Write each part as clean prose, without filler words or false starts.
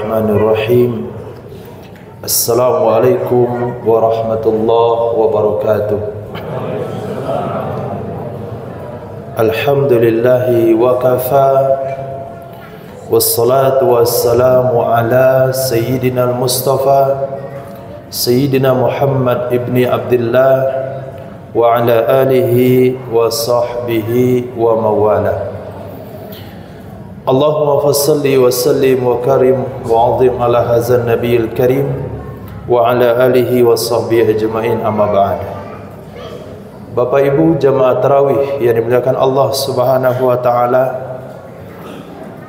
Bismillahirrahmanirrahim. Assalamualaikum warahmatullahi wabarakatuh. Alhamdulillahi wa kafa, wassalatu wassalamu ala sayyidina al-Mustafa Sayyidina Muhammad ibni Abdullah wa ala alihi wa sahbihi wa mawala. Allahumma fassalli wa sallim wa karim wa azim ala hazan nabiyil karim wa ala alihi wa sahbihi ajma'in, amma ba'd. Bapak Ibu jamaah tarawih yang dimuliakan Allah Subhanahu wa taala,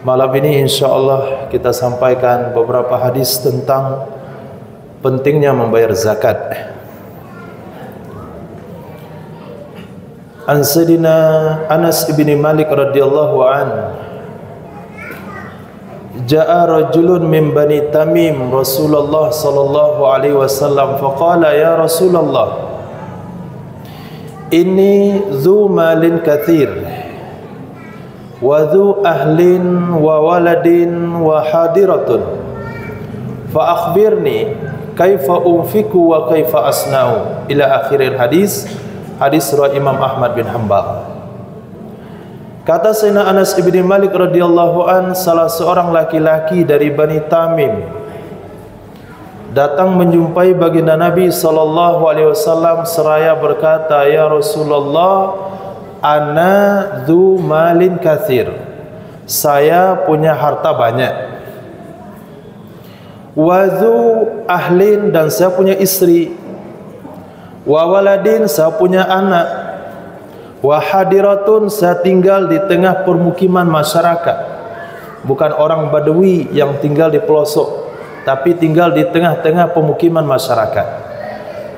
malam ini insyaallah kita sampaikan beberapa hadis tentang pentingnya membayar zakat. An Sayyidina Anas bin Malik radhiyallahu anhu, ja'a rajulun min Bani Tamim Rasulullah sallallahu alaihi wasallam faqala ya Rasulullah inni dhu malin kathir wa dhu ahlin wa waladin wa hadiratun fa akhbirni kaifa unfiku wa kaifa asna'u ila akhiril hadis. Hadis riwayat Imam Ahmad bin Hanbal. Kata Sayyidina Anas ibn Malik radhiyallahu an, salah seorang laki-laki dari Bani Tamim datang menjumpai baginda Nabi sallallahu alaihi wasallam seraya berkata, ya Rasulullah, ana dzu malin katsir, saya punya harta banyak, wa dzu ahlin, dan saya punya istri, wa waladin, saya punya anak, wa hadiratun, saya tinggal di tengah permukiman masyarakat, bukan orang Badui yang tinggal di pelosok, tapi tinggal di tengah-tengah pemukiman masyarakat.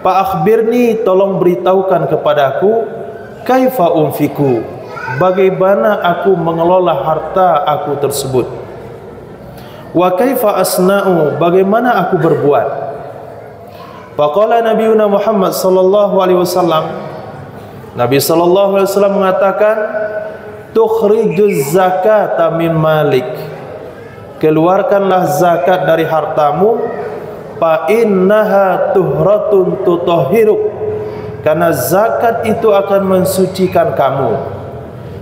Fa akhbirni, tolong beritahukan kepadaku, kaifa unfiku, bagaimana aku mengelola harta aku tersebut, wa kaifa asna'u, bagaimana aku berbuat. Faqala Nabiyuna Muhammad sallallahu alaihi wasallam, Nabi sallallahu alaihi wasallam mengatakan, tukhrijuz zakata min malik, keluarkanlah zakat dari hartamu, fa innaha tuhratun tutahhiruk, karena zakat itu akan mensucikan kamu,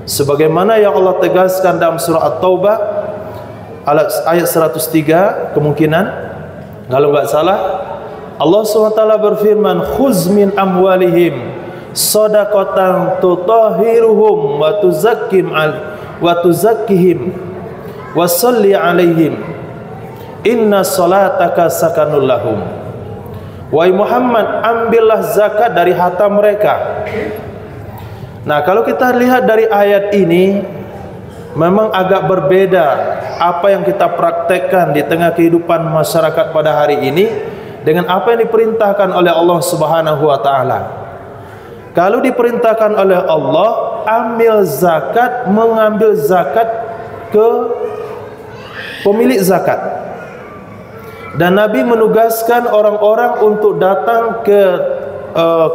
sebagaimana yang Allah tegaskan dalam surah At-Taubah ayat 103 kemungkinan kalau enggak salah. Allah SWT berfirman, khuz min amwalihim shadaqatan tutahhiruhum wa tuzakkihim wa shalli alaihim inna salataka sakanul lahum. Wahai Muhammad, ambillah zakat dari harta mereka. Nah, kalau kita lihat dari ayat ini, memang agak berbeda apa yang kita praktekkan di tengah kehidupan masyarakat pada hari ini dengan apa yang diperintahkan oleh Allah Subhanahu wa taala. Kalau diperintahkan oleh Allah ambil zakat, mengambil zakat ke pemilik zakat. Dan Nabi menugaskan orang-orang untuk datang ke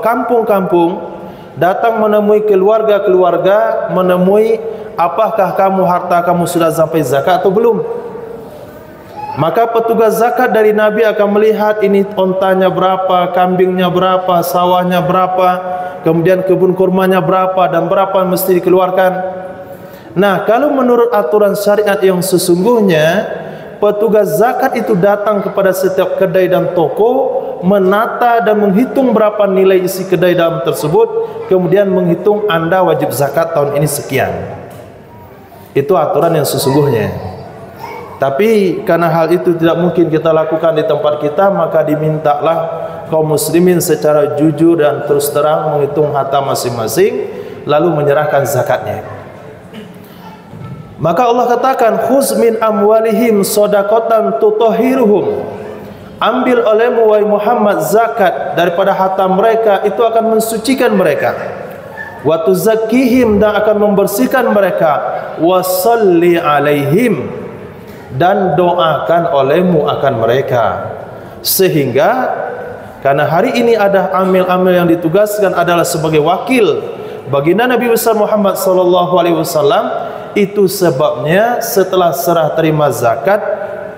kampung-kampung, datang menemui keluarga-keluarga, menemui apakah kamu harta kamu sudah sampai zakat atau belum. Maka petugas zakat dari Nabi akan melihat ini ontanya berapa, kambingnya berapa, sawahnya berapa, kemudian kebun kurmanya berapa, dan berapa yang mesti dikeluarkan. Nah, kalau menurut aturan syariat yang sesungguhnya, petugas zakat itu datang kepada setiap kedai dan toko, menata dan menghitung berapa nilai isi kedai dalam tersebut, kemudian menghitung Anda wajib zakat tahun ini sekian. Itu aturan yang sesungguhnya. Tapi karena hal itu tidak mungkin kita lakukan di tempat kita, maka dimintalah kaum muslimin secara jujur dan terus terang menghitung harta masing-masing, lalu menyerahkan zakatnya. Maka Allah katakan, khuz min amwalihim shadaqatan tutahhiruhum, ambil olehmu wahai Muhammad zakat daripada harta mereka, itu akan mensucikan mereka, wa tuzakkihim, dan akan membersihkan mereka, wa shalli alaihim, dan doakan olehmu akan mereka. Sehingga karena hari ini ada amil-amil yang ditugaskan adalah sebagai wakil baginda Nabi besar Muhammad sallallahu alaihi wasallam, itu sebabnya setelah serah terima zakat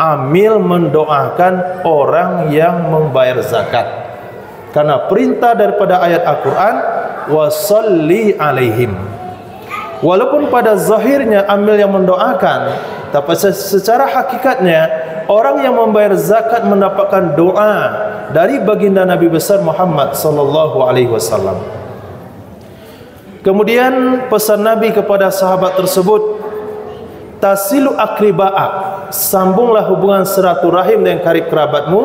amil mendoakan orang yang membayar zakat. Karena perintah daripada ayat Al-Quran, wasalli alaihim. Walaupun pada zahirnya amil yang mendoakan, tapi secara hakikatnya orang yang membayar zakat mendapatkan doa dari baginda Nabi besar Muhammad sallallahu alaihi wasallam. Kemudian pesan Nabi kepada sahabat tersebut, tasilu akriba'ak, sambunglah hubungan silaturahim dengan karib kerabatmu,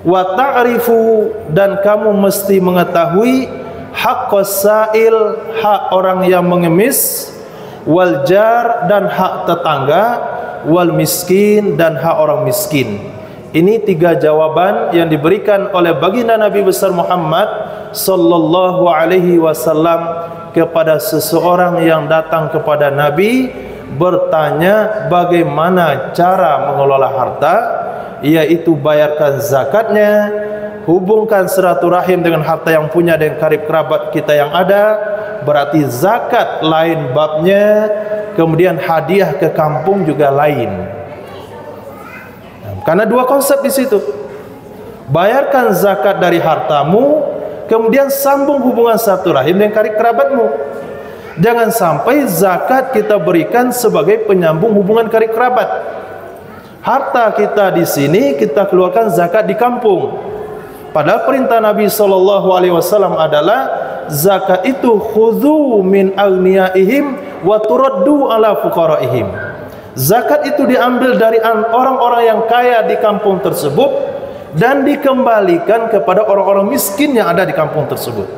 wa ta'rifu, dan kamu mesti mengetahui haqqas sa'il, hak orang yang mengemis, wal jar, dan hak tetangga, wal miskin, dan hak orang miskin. Ini 3 jawaban yang diberikan oleh baginda Nabi besar Muhammad sallallahu alaihi wasallam kepada seseorang yang datang kepada Nabi bertanya bagaimana cara mengelola harta, yaitu bayarkan zakatnya, hubungkan silaturahim dengan harta yang punya dengan karib kerabat kita yang ada, berarti zakat lain babnya, kemudian hadiah ke kampung juga lain. Karena 2 konsep di situ. Bayarkan zakat dari hartamu, kemudian sambung hubungan silaturahim dengan karib kerabatmu. Jangan sampai zakat kita berikan sebagai penyambung hubungan karib kerabat. Harta kita di sini kita keluarkan zakat di kampung. Padahal perintah Nabi SAW adalah zakat itu khudhu min agniyaihim wa turaddu ala fuqaraihim. Zakat itu diambil dari orang-orang yang kaya di kampung tersebut dan dikembalikan kepada orang-orang miskin yang ada di kampung tersebut.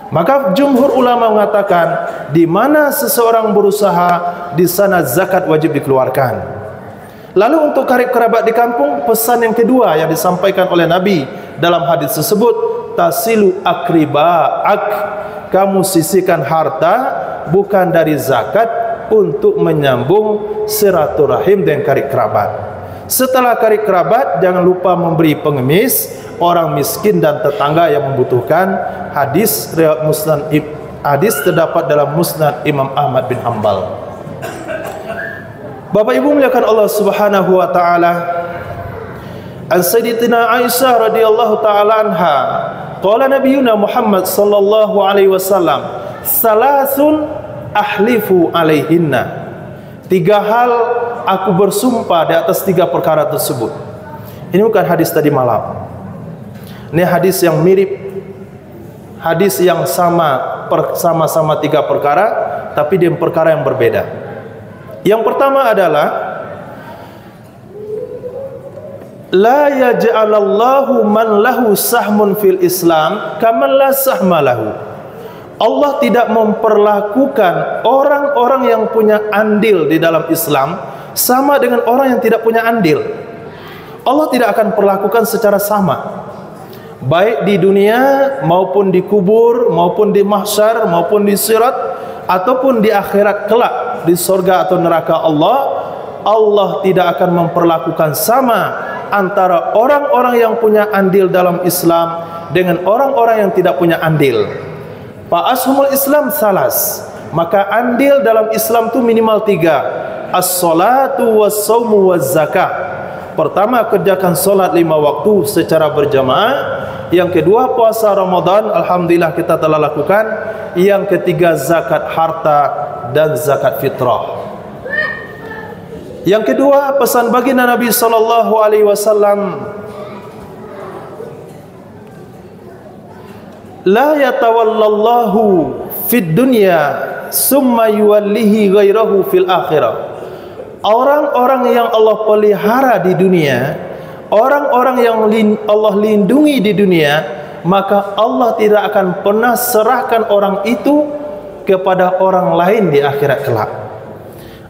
Maka jumhur ulama mengatakan, di mana seseorang berusaha, di sana zakat wajib dikeluarkan. Lalu untuk karib kerabat di kampung, pesan yang kedua yang disampaikan oleh Nabi dalam hadis tersebut, tasilu akriba'ak, kamu sisihkan harta bukan dari zakat untuk menyambung silaturahim dengan karib kerabat. Setelah karib kerabat, jangan lupa memberi pengemis, orang miskin dan tetangga yang membutuhkan. Hadis riwayat Musnad, hadis terdapat dalam Musnad Imam Ahmad bin Hanbal. Bapak Ibu muliakan Allah Subhanahu wa taala, an Sayyidatina Aisyah radhiyallahu taala anha, qala nabiyuna Muhammad sallallahu alaihi wasallam, salasun ahlifu alaihinna. 3 hal aku bersumpah di atas 3 perkara tersebut. Ini bukan hadis tadi malam. Ini hadis yang mirip, hadis yang sama-sama 3 perkara, tapi dia perkara yang berbeda. Yang pertama adalah la yaj'alallahu man lahu sahmun fil Islam kaman la sahma lahu. Allah tidak memperlakukan orang-orang yang punya andil di dalam Islam sama dengan orang yang tidak punya andil. Allah tidak akan perlakukan secara sama, baik di dunia maupun di kubur, maupun di mahsyar, maupun di sirat, ataupun di akhirat kelak, di surga atau neraka Allah. Allah tidak akan memperlakukan sama antara orang-orang yang punya andil dalam Islam dengan orang-orang yang tidak punya andil. Fa ashumul Islam salas, maka andil dalam Islam itu minimal 3. As-salatu was-saumu waz-zakah. Pertama, kerjakan solat 5 waktu secara berjamaah. Yang kedua, puasa Ramadan, alhamdulillah kita telah lakukan. Yang ketiga, zakat harta dan zakat fitrah. Yang kedua, pesan baginda Nabi sallallahu alaihi wasallam, la yatawallallahu fid dunya summa yuwallihi ghairahu fil akhirah. Orang-orang yang Allah pelihara di dunia, orang-orang yang Allah lindungi di dunia, maka Allah tidak akan pernah serahkan orang itu kepada orang lain di akhirat kelak.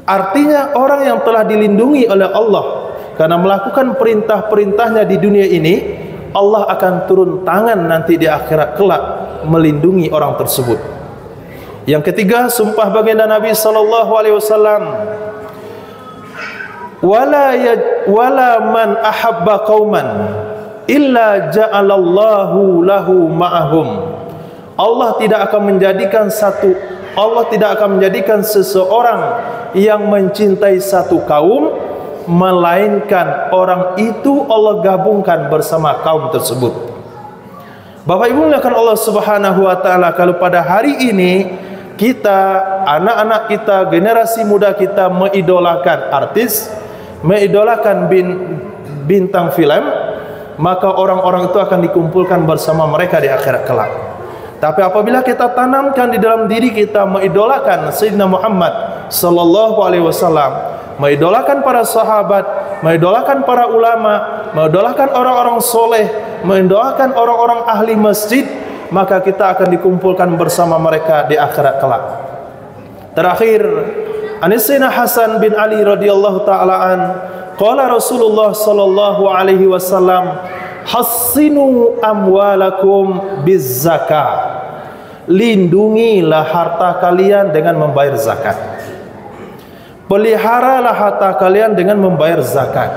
Artinya orang yang telah dilindungi oleh Allah karena melakukan perintah-perintahnya di dunia ini, Allah akan turun tangan nanti di akhirat kelak melindungi orang tersebut. Yang ketiga, sumpah baginda Nabi sallallahu alaihi wasallam, wala man ahabba qauman illa ja'alallahu lahu ma'ahum. Allah tidak akan menjadikan seseorang yang mencintai satu kaum melainkan orang itu Allah gabungkan bersama kaum tersebut. Bapak Ibu muliakan Allah Subhanahu wa taala, kalau pada hari ini kita, anak-anak kita, generasi muda kita mengidolakan artis, mengidolakan bintang film, maka orang-orang itu akan dikumpulkan bersama mereka di akhirat kelak. Tapi apabila kita tanamkan di dalam diri kita mengidolakan Sayyidina Muhammad sallallahu alaihi wasallam, mengidolakan para sahabat, mengidolakan para ulama, mengidolakan orang-orang soleh, mengidolakan orang-orang ahli masjid, maka kita akan dikumpulkan bersama mereka di akhirat kelak. Terakhir, Sayyidina Hasan bin Ali radhiyallahu taala an, qala Rasulullah sallallahu alaihi wasallam, hassinu amwalakum bizzakah. Lindungilah harta kalian dengan membayar zakat. Peliharalah harta kalian dengan membayar zakat.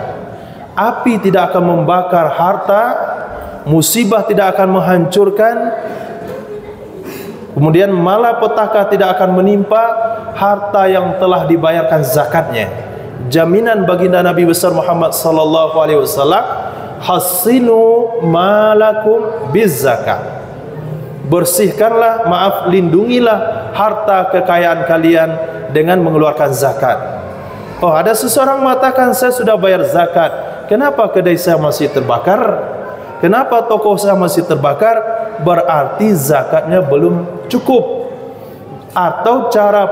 Api tidak akan membakar harta, musibah tidak akan menghancurkan, kemudian malapetaka tidak akan menimpa harta yang telah dibayarkan zakatnya. Jaminan baginda Nabi besar Muhammad sallallahu alaihi wasallam, hassinu malakum bizzakah. Bersihkanlah, lindungilah harta kekayaan kalian dengan mengeluarkan zakat. Oh, ada seseorang mengatakan, saya sudah bayar zakat, kenapa kedai saya masih terbakar? Kenapa toko saya masih terbakar? Berarti zakatnya belum cukup, atau cara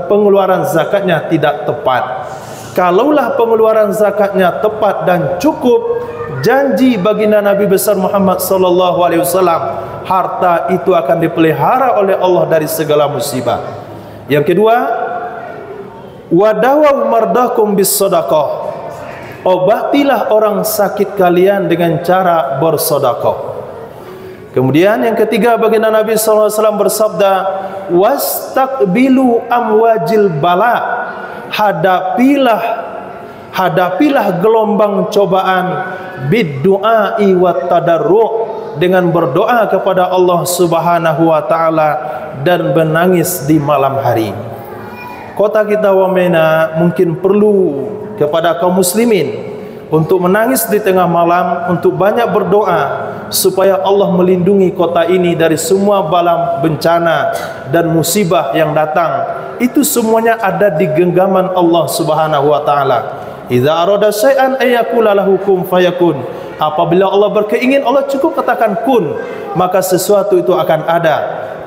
pengeluaran zakatnya tidak tepat. Kalaulah pengeluaran zakatnya tepat dan cukup, janji baginda Nabi besar Muhammad sallallahu alaihi wasallam, harta itu akan dipelihara oleh Allah dari segala musibah. Yang kedua, wadawu mardakum bis sedekah. Obatilah orang sakit kalian dengan cara bersedekah. Kemudian yang ketiga, baginda Nabi sallallahu alaihi wasallam bersabda, wastaqbilu amwajil bala. Hadapilah gelombang cobaan bid-du'ai wat tadarru', dengan berdoa kepada Allah Subhanahu wa taala dan menangis di malam hari. Kota kita Wamena mungkin perlu kepada kaum muslimin untuk menangis di tengah malam, untuk banyak berdoa supaya Allah melindungi kota ini dari semua bala bencana dan musibah yang datang. Itu semuanya ada di genggaman Allah Subhanahu wa taala. Idza arada syai'an ayyakula lahu kun fayakun. Apabila Allah berkeingin, Allah cukup katakan kun, maka sesuatu itu akan ada.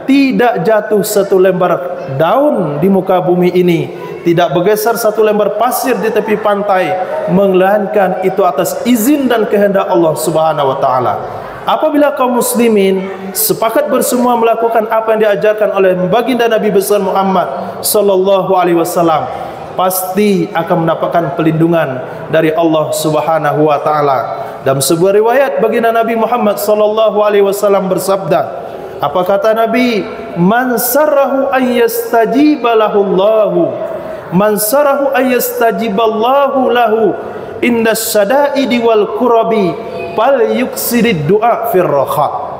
Tidak jatuh satu lembar daun di muka bumi ini, tidak bergeser satu lembar pasir di tepi pantai, melainkan itu atas izin dan kehendak Allah Subhanahu wa taala. Apabila kaum muslimin sepakat bersemua melakukan apa yang diajarkan oleh baginda Nabi besar Muhammad sallallahu alaihi wasallam, pasti akan mendapatkan pelindungan dari Allah Subhanahu wa taala. Dalam sebuah riwayat, baginda Nabi Muhammad sallallahu alaihi wasallam bersabda, apa kata Nabi? Man sarahu ayyastajiba lahullahu, man sarahu ayyastajiballahu lahu indas syada'idi wal kurabi fal yuksirid du'a fir raha.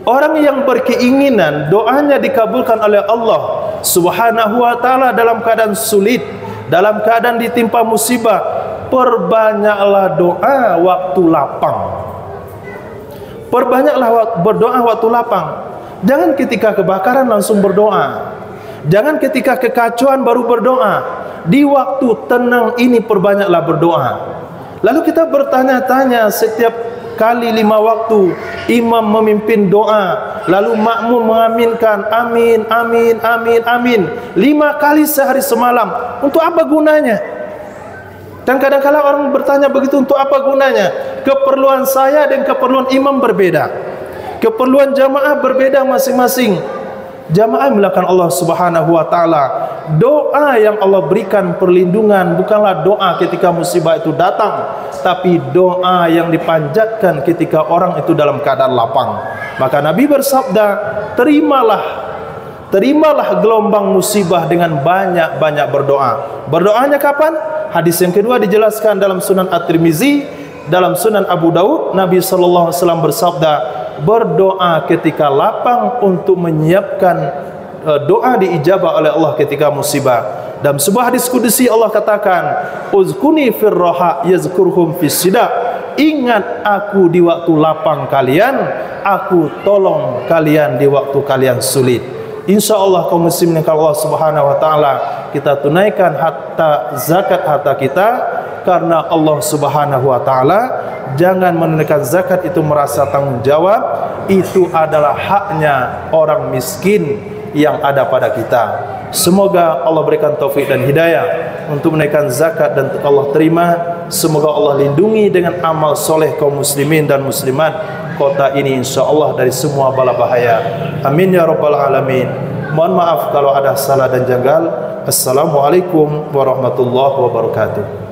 Orang yang berkeinginan doanya dikabulkan oleh Allah Subhanahu wa taala dalam keadaan sulit, dalam keadaan ditimpa musibah, perbanyaklah doa waktu lapang. Perbanyaklah berdoa waktu lapang. Jangan ketika kebakaran langsung berdoa. Jangan ketika kekacauan baru berdoa. Di waktu tenang ini perbanyaklah berdoa. Lalu kita bertanya-tanya, setiap kali 5 waktu imam memimpin doa, lalu makmum mengaminkan amin, amin, amin, amin 5 kali sehari semalam, untuk apa gunanya? Dan kadang-kadang orang bertanya begitu, untuk apa gunanya? Keperluan saya dan keperluan imam berbeda, keperluan jamaah berbeda masing-masing. Jamaah melakukan Allah Subhanahu wa taala. Doa yang Allah berikan perlindungan bukanlah doa ketika musibah itu datang, tapi doa yang dipanjatkan ketika orang itu dalam keadaan lapang. Maka Nabi bersabda, terimalah gelombang musibah dengan banyak-banyak berdoa. Berdoanya kapan? Hadis yang kedua dijelaskan dalam Sunan At-Tirmizi, dalam Sunan Abu Daud, Nabi sallallahu alaihi wasallam bersabda, berdoa ketika lapang untuk menyiapkan doa diijabah oleh Allah ketika musibah. Dalam sebuah hadis kudusi Allah katakan, uzkuni fir raha yazkurhum fis sida. Ingat aku di waktu lapang kalian, aku tolong kalian di waktu kalian sulit. InsyaAllah kaum muslimin yang Allah Subhanahu wa taala, kita tunaikan harta zakat harta kita karena Allah Subhanahu wa taala. Jangan menunaikan zakat itu merasa tanggung jawab, itu adalah haknya orang miskin yang ada pada kita. Semoga Allah berikan taufik dan hidayah untuk menaikkan zakat dan Allah terima. Semoga Allah lindungi dengan amal soleh kaum muslimin dan muslimat kota ini insyaAllah dari semua bala bahaya. Amin ya rabbal alamin. Mohon maaf kalau ada salah dan janggal. Assalamualaikum warahmatullahi wabarakatuh.